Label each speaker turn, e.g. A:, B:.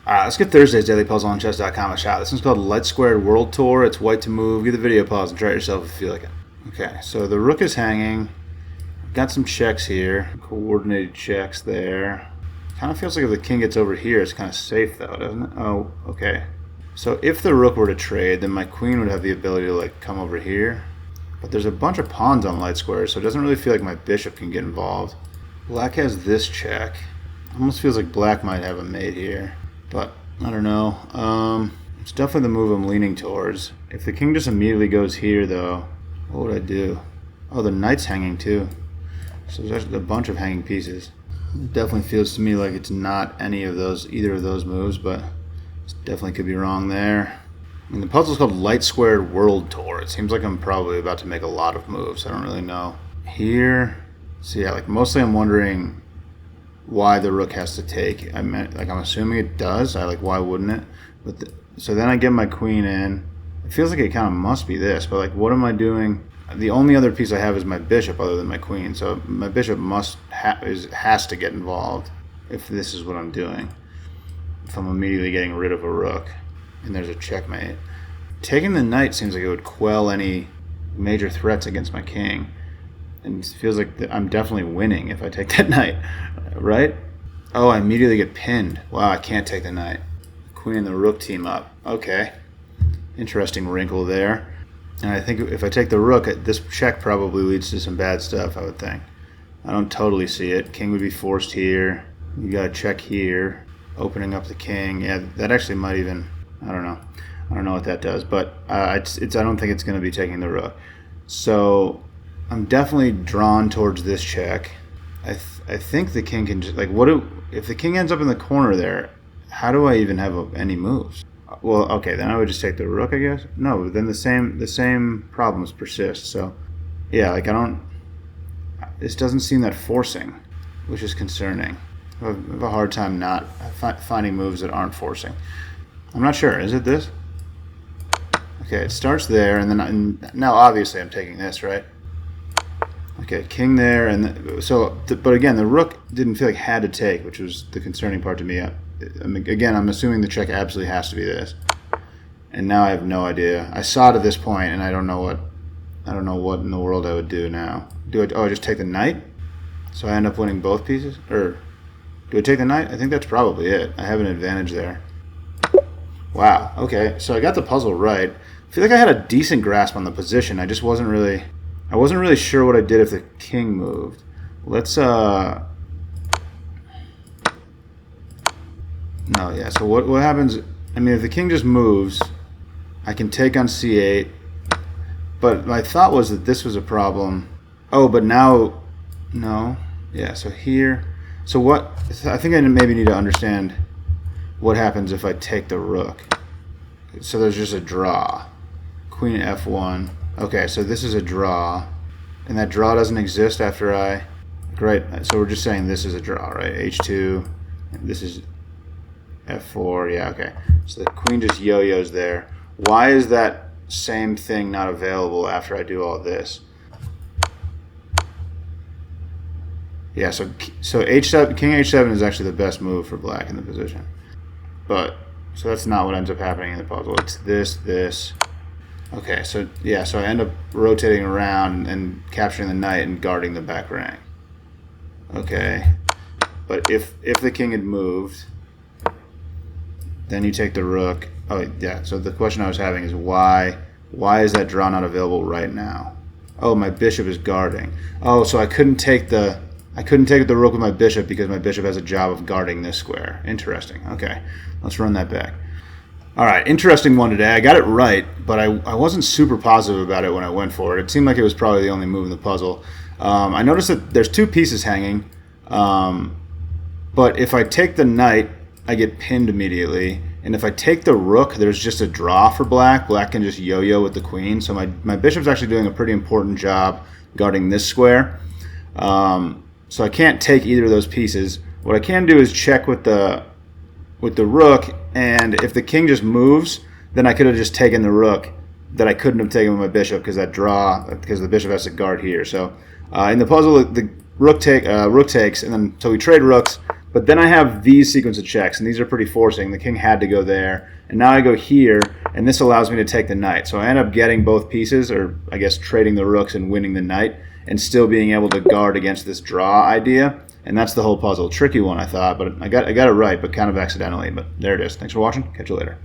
A: Alright, let's get Thursday's Daily Puzzle on chess.com a shot. This one's called Light Squared World Tour. It's white to move. Give the video a pause and try it yourself if you feel like it. Okay, so the rook is hanging. Got some checks here. Coordinated checks there. Kind of feels like if the king gets over here, it's kind of safe though, doesn't it? Oh, okay. So if the rook were to trade, then my queen would have the ability to like come over here. But there's a bunch of pawns on light squares, so it doesn't really feel like my bishop can get involved. Black has this check. Almost feels like black might have a mate here. But I don't know. It's definitely the move I'm leaning towards. If the king just immediately goes here, though, what would I do? Oh, the knight's hanging too. So there's actually a bunch of hanging pieces. It definitely feels to me like it's not either of those moves, but it definitely could be wrong there. I mean, the puzzle's called Light Squared World Tour. It seems like I'm probably about to make a lot of moves. I don't really know. Here, so yeah, like mostly I'm wondering why the rook has to take. I'm assuming it does. Why wouldn't it? But so then I get my queen in. It feels like it kind of must be this, but like, what am I doing? The only other piece I have is my bishop other than my queen. So my bishop has to get involved if this is what I'm doing. If I'm immediately getting rid of a rook and there's a checkmate. Taking the knight seems like it would quell any major threats against my king. And it feels like I'm definitely winning if I take that knight, right? Oh, I immediately get pinned. Wow, I can't take the knight. Queen and the rook team up. Okay. Interesting wrinkle there. And I think if I take the rook, this check probably leads to some bad stuff, I would think. I don't totally see it. King would be forced here. You got a check here. Opening up the king. Yeah, that actually might even... I don't know. I don't know what that does. But I don't think it's going to be taking the rook. So I'm definitely drawn towards this check. I think the king can just... if the king ends up in the corner there, how do I even have any moves? Well, okay, then I would just take the rook, I guess. No, but then the same problems persist. So, yeah, this doesn't seem that forcing, which is concerning. I have a hard time not finding moves that aren't forcing. I'm not sure. Is it this? Okay, it starts there, and then now obviously I'm taking this, right? Okay, king there, and but again, the rook didn't feel like it had to take, which was the concerning part to me. Again, I'm assuming the check absolutely has to be this, and now I have no idea. I saw it at this point, and I don't know what in the world I would do now. I just take the knight, so I end up winning both pieces, or do I take the knight? I think that's probably it. I have an advantage there. Wow. Okay, so I got the puzzle right. I feel like I had a decent grasp on the position. I just wasn't really sure what I did if the king moved. Let's No, yeah, so what happens, I mean, if the king just moves, I can take on c8, but my thought was that this was a problem. Oh, but now, no, yeah, so here, so what, I think I maybe need to understand what happens if I take the rook. So there's just a draw. Queen f1, okay, so this is a draw, and that draw doesn't exist after great, so we're just saying this is a draw, right, h2, this is f4, yeah, okay. So the queen just yo-yos there. Why is that same thing not available after I do all this? Yeah, so h7, king h7 is actually the best move for black in the position. But, so that's not what ends up happening in the puzzle. It's this. Okay, so yeah, so I end up rotating around and capturing the knight and guarding the back rank. Okay, but if the king had moved, then you take the rook. Oh yeah, so the question I was having is why is that draw not available right now? Oh, my bishop is guarding. Oh, so I couldn't take the rook with my bishop because my bishop has a job of guarding this square. Interesting. Okay, let's run that back. All right, interesting one today. I got it right, but I wasn't super positive about it when I went for it. It seemed like it was probably the only move in the puzzle. I noticed that there's two pieces hanging, but if I take the knight, I get pinned immediately. And if I take the rook, there's just a draw for black. Black can just yo-yo with the queen. So my bishop's actually doing a pretty important job guarding this square. So I can't take either of those pieces. What I can do is check with the rook, and if the king just moves, then I could have just taken the rook that I couldn't have taken with my bishop because the bishop has to guard here. So in the puzzle, the rook takes, and then so we trade rooks. But then I have these sequence of checks, and these are pretty forcing. The king had to go there, and now I go here, and this allows me to take the knight. So I end up getting both pieces, or I guess trading the rooks and winning the knight, and still being able to guard against this draw idea. And that's the whole puzzle. Tricky one, I thought, but I got it right, but kind of accidentally. But there it is. Thanks for watching. Catch you later.